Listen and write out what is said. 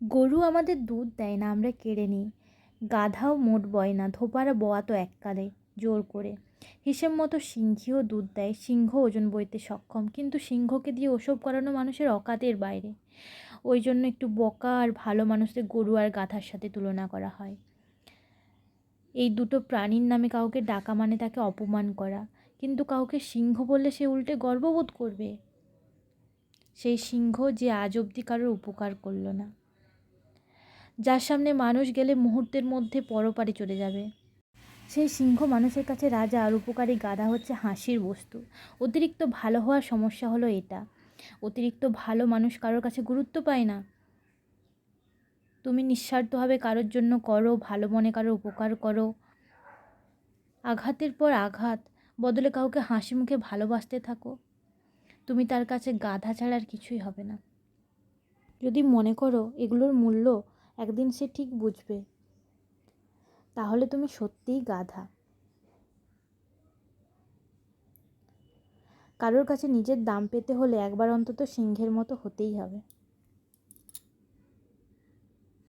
গরু আমাদের দুধ দেয় না, আমরা কেড়ে নিই। গাধাও মোট বয় না, ধোপারা বওয়া তো এককালে জোর করে। হিসেব মতো সিংহীও দুধ দেয়, সিংহ ওজন বইতে সক্ষম, কিন্তু সিংহকে দিয়ে ওসব করানো মানুষের অকাতের বাইরে। ওই জন্য একটু বকা আর ভালো মানুষদের গরু আর গাধার সাথে তুলনা করা হয়। এই দুটো প্রাণীর নামে কাউকে ডাকা মানে তাকে অপমান করা, কিন্তু কাউকে সিংহ বললে সে উল্টে গর্ববোধ করবে। সেই সিংহ যে আজ অবধি কারোর উপকার করলো না, যার সামনে মানুষ গেলে মুহূর্তের মধ্যে পরপারে চলে যাবে। সেই সিংহ মানুষের কাছে রাজা, আর উপকারী গাধা হচ্ছে হাসির বস্তু। অতিরিক্ত ভালো হওয়ার সমস্যা হলো এটা, অতিরিক্ত ভালো মানুষ কারোর কাছে গুরুত্ব পায় না। তুমি নিঃস্বার্থভাবে কারোর জন্য করো, ভালো মনে কারোর উপকার করো, আঘাতের পর আঘাত বদলে কাউকে হাসি মুখে ভালোবাসতে থাকো, তুমি তার কাছে গাধা ছাড়া আর কিছুই হবে না। যদি মনে করো এগুলোর মূল্য একদিন সে ঠিক বুঝবে, তাহলে তুমি সত্যিই গাধা। কারোর কাছে নিজের দাম পেতে হলে একবার অন্তত সিংহের মতো হতেই হবে।